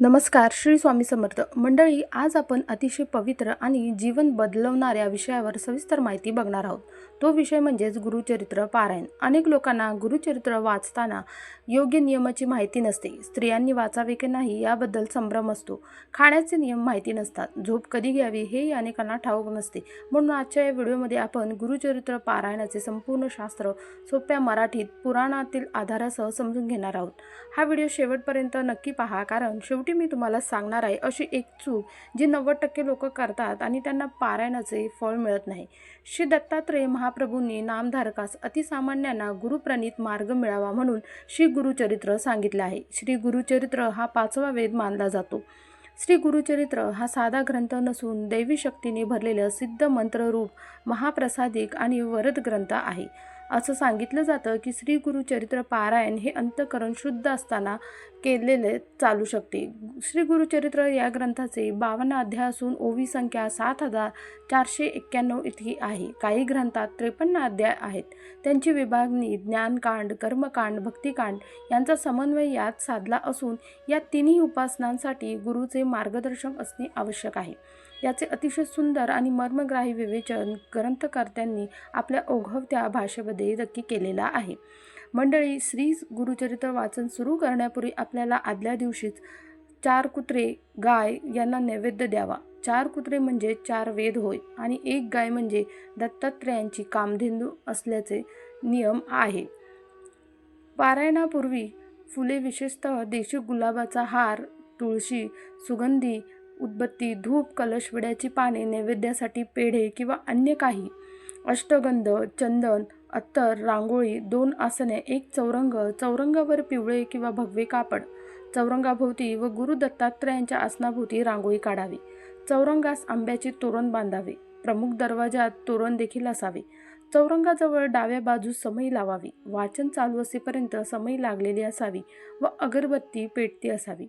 नमस्कार. श्री स्वामी समर्थ मंडळी. आज आपण अतिशय पवित्र आणि जीवन बदलवणाऱ्या विषयावर सविस्तर माहिती बघणार आहोत. तो विषय म्हणजेच गुरुचरित्र पारायण. अनेक लोकांना गुरुचरित्र वाचताना योग्य नियमाची माहिती नसते. स्त्रियांनी वाचावे की नाही याबद्दल संभ्रम असतो. खाण्याचे नियम माहिती नसतात. झोप कधी घ्यावी हेही अनेकांना ठाऊक नसते. म्हणून आजच्या या व्हिडिओमध्ये आपण गुरुचरित्र पारायणाचे संपूर्ण शास्त्र सोप्या मराठीत पुराणातील आधारासह समजून घेणार आहोत. हा व्हिडिओ शेवटपर्यंत नक्की पहा, कारण शेवटी मी तुम्हाला सांगणार आहे अशी एक चूक जी 90% लोक करतात आणि त्यांना पारायणाचे फळ मिळत नाही. श्री दत्तात्रेय महाप्रभूंनी नामधारकास अतिसामान्यांना गुरुप्रणीत मार्ग मिळावा म्हणून श्री गुरुचरित्र सांगितले आहे. श्री गुरुचरित्र हा 5वा वेद मानला जातो. श्री गुरुचरित्र हा साधा ग्रंथ नसून दैवी शक्तीने भरलेलं सिद्ध मंत्ररूप महाप्रसादिक आणि वरद ग्रंथ आहे. असं सांगितलं जातं की श्री गुरुचरित्र पारायण हे अंतःकरण शुद्ध असताना केलेले चालू शकते. श्री गुरुचरित्र या ग्रंथाचे 52 अध्याय असून ओवी संख्या 7491 इतकी आहे. काही ग्रंथात 53 अध्याय आहेत. त्यांची विभागणी ज्ञानकांड, कर्मकांड, भक्तिकांड यांचा समन्वय यात साधला असून या तिन्ही उपासनांसाठी गुरुचे मार्गदर्शन असणे आवश्यक आहे. याचे अतिशय सुंदर आणि मर्मग्राही विवेचन ग्रंथकर्त्यांनी आपल्या ओघवत्या भाषेमध्ये नक्की केलेला आहे. मंडळी, श्री गुरुचरित्र वाचन सुरू करण्यापूर्वी आपल्याला आदल्या दिवशीच 4 कुत्रे, गाय यांना नैवेद्य द्यावा. 4 कुत्रे म्हणजे 4 वेद होय आणि 1 गाय म्हणजे दत्तात्रेयांची कामधेनू असल्याचे नियम आहे. पारायणापूर्वी फुले, विशेषतः देशी गुलाबाचा हार, तुळशी, सुगंधी उदबत्ती, धूप, कलश, विड्याची पाने, नैवेद्यासाठी पेढे किंवा अन्य काही, अष्टगंध, चंदन, अत्तर, रांगोळी, 2 आसने, 1 चौरंग, चौरंगावर पिवळे किंवा भगवे कापड, चौरंगाभोवती व गुरु दत्तात्रेयांच्या आसनाभोवती रांगोळी काढावी. चौरंगास आंब्याचे तोरण बांधावे. प्रमुख दरवाजात तोरण देखील असावे. चौरंगाजवळ डाव्या बाजूस समई लावावी. वाचन चालू असेपर्यंत समई लागलेली असावी व अगरबत्ती पेटती असावी.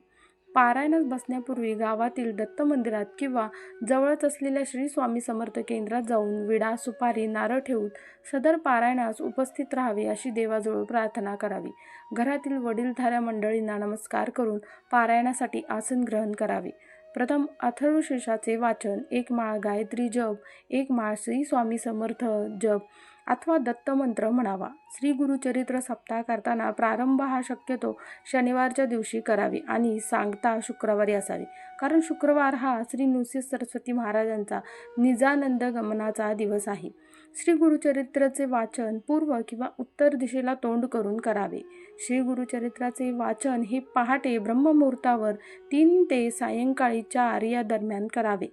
पारायणास बसण्यापूर्वी गावातील दत्त मंदिरात किंवा जवळच असलेल्या श्री स्वामी समर्थ केंद्रात जाऊन विडा, सुपारी, नारळ ठेवून सदर पारायणास उपस्थित राहावे अशी देवाजवळ प्रार्थना करावी. घरातील वडीलधाऱ्या मंडळींना नमस्कार करून पारायणासाठी आसन ग्रहण करावे. प्रथम अथर्वशीर्षाचे वाचन, 1 माळ गायत्री जप, 1 माळ श्री स्वामी समर्थ जप अथवा दत्तमंत्र म्हणावा. श्री गुरुचरित्र सप्ताह करताना प्रारंभ हा शक्यतो शनिवारच्या दिवशी करावी आणि सांगता शुक्रवारी असावी, कारण शुक्रवार हा श्री नृसिंह सरस्वती महाराजांचा निजानंद गमनाचा दिवस आहे. श्री गुरुचरित्राचे वाचन पूर्व किंवा उत्तर दिशेला तोंड करून करावे. श्री गुरुचरित्राचे वाचन हे पहाटे ब्रह्ममुहूर्तावर 3 ते सायंकाळी 4 या दरम्यान करावे.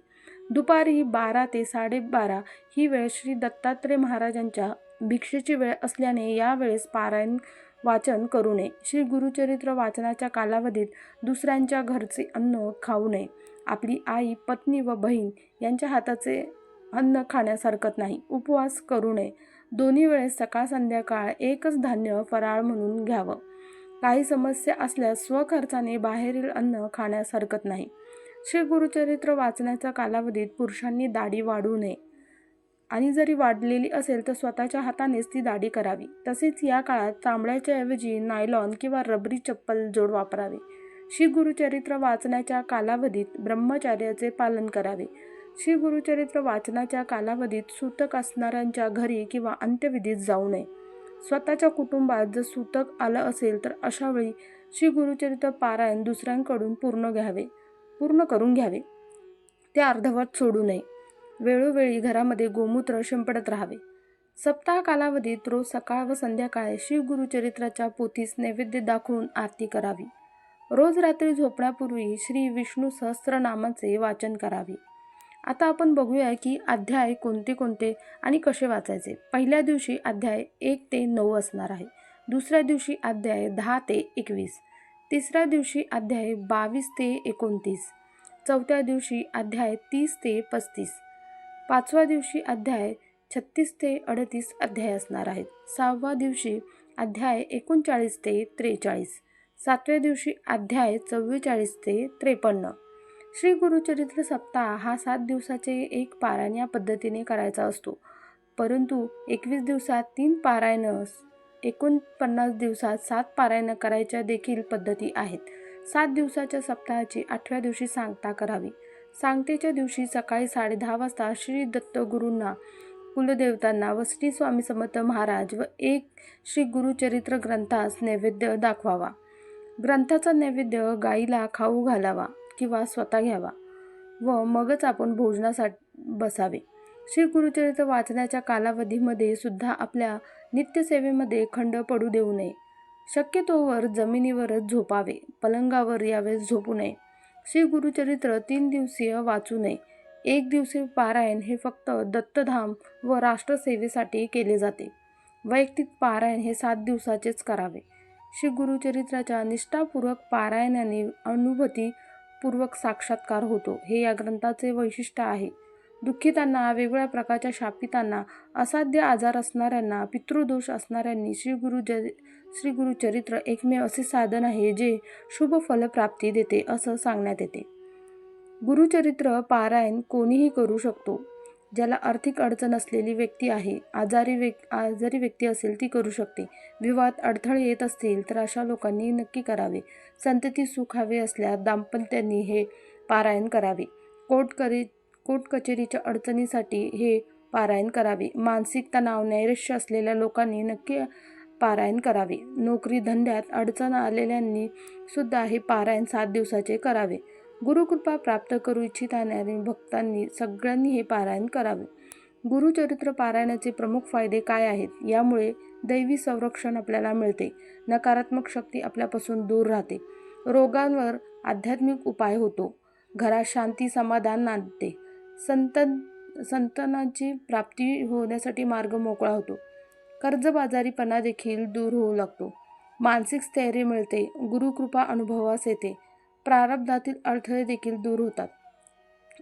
दुपारी 12 ते 12:30 ही वेळ श्री दत्तात्रेय महाराजांच्या भिक्षेची वेळ असल्याने या वेळेस पारायण वाचन करू नये. श्री गुरुचरित्र वाचनाच्या कालावधीत दुसऱ्यांच्या घरचे अन्न खाऊ नये. आपली आई, पत्नी व बहीण यांच्या हाताचे अन्न खाण्यास हरकत नाही. उपवास करू नये. दोन्ही वेळेस सकाळ संध्याकाळ एकच धान्य फराळ म्हणून घ्यावं. काही समस्या असल्यास स्वखर्चाने बाहेरील अन्न खाण्यास हरकत नाही. श्री गुरुचरित्र वाचनाच्या कालावधीत पुरुषांनी दाढी वाढवू नये आणि जरी वाढलेली असेल तर स्वतःच्या हातानेच ती दाढी करावी. तसेच या काळात चामड्याच्या ऐवजी नायलॉन किंवा रबरी चप्पल जोड वापरावे. श्री गुरुचरित्र वाचनाच्या कालावधीत ब्रह्मचर्याचे पालन करावे. श्री गुरुचरित्र वाचनाच्या कालावधीत सूतक असणाऱ्यांच्या घरी किंवा अंत्यविधीत जाऊ नये. स्वतःच्या कुटुंबात जर सूतक आलं असेल तर अशा वेळी श्री गुरुचरित्र पारायण दुसऱ्यांकडून पूर्ण करून घ्यावे. ते अर्धवट सोडू नये. वेळोवेळी घरामध्ये गोमूत्र शिंपडत राहावे. सप्ताह कालावधीत रोज सकाळ व संध्याकाळी श्री गुरुचरित्राच्या पोथीस नैवेद्य दाखवून आरती करावी. रोज रात्री झोपण्यापूर्वी श्री विष्णू सहस्त्रनामाचे वाचन करावे. आता आपण बघूया की अध्याय कोणते कोणते आणि कसे वाचायचे. पहिल्या दिवशी अध्याय 1 ते 9 असणार आहे. दुसऱ्या दिवशी अध्याय 10 ते 21. तिसऱ्या दिवशी अध्याय 22 ते 29. चौथ्या दिवशी अध्याय 30 ते 35. 5व्या दिवशी अध्याय 36 ते 38 अध्याय असणार आहेत. 6व्या दिवशी अध्याय 39 ते 43. 7व्या दिवशी अध्याय 44 ते 53. श्री गुरुचरित्र सप्ताह हा 7 दिवसाचे एक पारायण या पद्धतीने करायचा असतो. परंतु 21 दिवसात 3 पारायण, 49 दिवसात 7 पारायण करायच्या देखील पद्धती आहेत. 7 दिवसाच्या सप्ताहाची 8व्या दिवशी सांगता करावी. सांगतेच्या दिवशी सकाळी 10:30 वाजता श्री दत्तगुरूंना, कुलदेवतांना व श्री स्वामी समर्थ महाराज व एक श्री गुरुचरित्र ग्रंथास नैवेद्य दाखवावा. ग्रंथाचा नैवेद्य गाईला खाऊ घालावा किंवा स्वतः घ्यावा व मगच आपण भोजनासाठी बसावे. श्री गुरुचरित्र वाचण्याच्या कालावधीमध्ये सुद्धा आपल्या नित्यसेवेमध्ये खंड पडू देऊ नये. शक्यतोवर जमिनीवरच झोपावे. पलंगावर यावेळेस झोपू नये. श्री गुरुचरित्र 3 दिवसीय वाचू नये. 1 दिवसीय पारायण हे फक्त दत्तधाम व राष्ट्रसेवेसाठी केले जाते. वैयक्तिक पारायण हे 7 दिवसाचेच करावे. श्री गुरुचरित्राच्या निष्ठापूर्वक पारायणाने अनुभूतीपूर्वक साक्षात्कार होतो, हे या ग्रंथाचे वैशिष्ट्य आहे. दुःखितांना, वेगवेगळ्या प्रकारच्या शापितांना, असाध्य आजार असणाऱ्यांना, पितृदोष असणाऱ्यांनी श्री गुरुचरित्र एकमेव असे साधन आहे जे शुभ फलप्राप्ती देते असं सांगण्यात येते. गुरुचरित्र पारायण कोणीही करू शकतो. ज्याला आर्थिक अडचण असलेली व्यक्ती आहे, आजारी व्यक्ती असेल ती करू शकते. विवाहात अडथळे येत असतील तर अशा लोकांनी नक्की करावे. संतती सुख हवे असल्यास दाम्पत्यांनी हे पारायण करावे. कोर्ट कचेरीच्या अडचणीसाठी हे पारायण करावे. मानसिक तणाव, नैराश्य असलेल्या लोकांनी नक्की पारायण करावे. नोकरी धंद्यात अडचण आलेल्यांनी सुद्धा हे पारायण 7 दिवसाचे करावे. गुरुकृपा प्राप्त करू इच्छिणाऱ्या भक्तांनी सगळ्यांनी हे पारायण करावे. गुरुचरित्र पारायणाचे प्रमुख फायदे काय आहेत? यामुळे दैवी संरक्षण आपल्याला मिळते. नकारात्मक शक्ती आपल्यापासून दूर राहते. रोगांवर आध्यात्मिक उपाय होतो. घरात शांती समाधान नांदते. संतानाची प्राप्ती होण्यासाठी मार्ग मोकळा होतो. कर्जबाजारीपणा देखील दूर होऊ लागतो. मानसिक स्थैर्य मिळते. गुरुकृपा अनुभवास येते. प्रारब्धातील अडथळे देखील दूर होतात.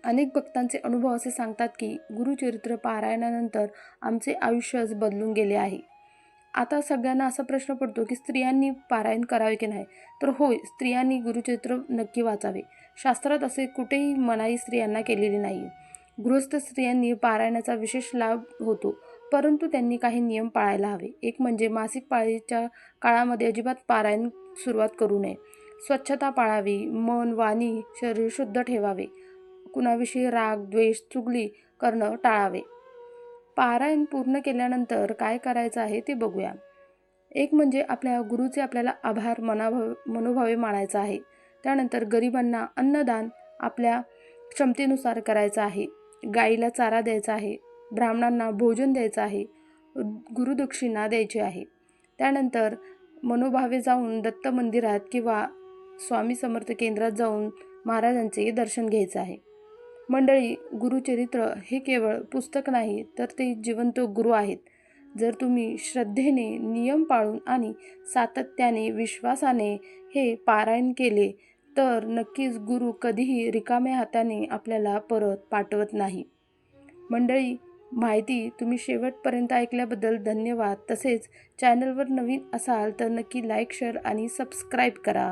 अनेक भक्तांचे अनुभव असे सांगतात की गुरुचरित्र पारायणानंतर आमचे आयुष्यच बदलून गेले आहे. आता सगळ्यांना असा प्रश्न पडतो की स्त्रियांनी पारायण करावे की नाही? तर होय, स्त्रियांनी गुरुचरित्र नक्की वाचावे. शास्त्रात असे कुठेही मनाई स्त्रियांना केलेली नाही. गृहस्थ स्त्रियांनी पारायणाचा विशेष लाभ होतो, परंतु त्यांनी काही नियम पाळायला हवे. एक म्हणजे मासिक पाळीच्या काळामध्ये अजिबात पारायण सुरुवात करू नये. स्वच्छता पाळावी. मन, वाणी, शरीर शुद्ध ठेवावे. कुणाविषयी राग, द्वेष, चुगली करणं टाळावे. पारायण पूर्ण केल्यानंतर काय करायचं आहे ते बघूया. एक म्हणजे आपल्या गुरुचे आपल्याला आभार मनोभावे मानायचा आहे. त्यानंतर गरिबांना अन्नदान आपल्या क्षमतेनुसार करायचं आहे. गाईला चारा द्यायचा आहे. ब्राह्मणांना भोजन द्यायचं आहे. गुरुदक्षिणा द्यायची आहे. त्यानंतर मनोभावे जाऊन दत्त मंदिरात किंवा स्वामी समर्थ केंद्रात जाऊन महाराजांचे दर्शन घ्यायचं आहे. मंडळी, गुरुचरित्र हे केवळ पुस्तक नाही तर ते जिवंत गुरु आहेत. जर तुम्ही श्रद्धेने, नियम पाळून आणि सातत्याने, विश्वासाने हे पारायण केले तर नक्कीच गुरु कधीही रिकाम्या हाताने आपल्याला परत पाठवत नाही. मंडळी, माहिती तुम्ही शेवटपर्यंत ऐकल्याबद्दल धन्यवाद. तसेच चॅनलवर नवीन असाल तर नक्की लाईक, शेअर आणि सबस्क्राईब करा.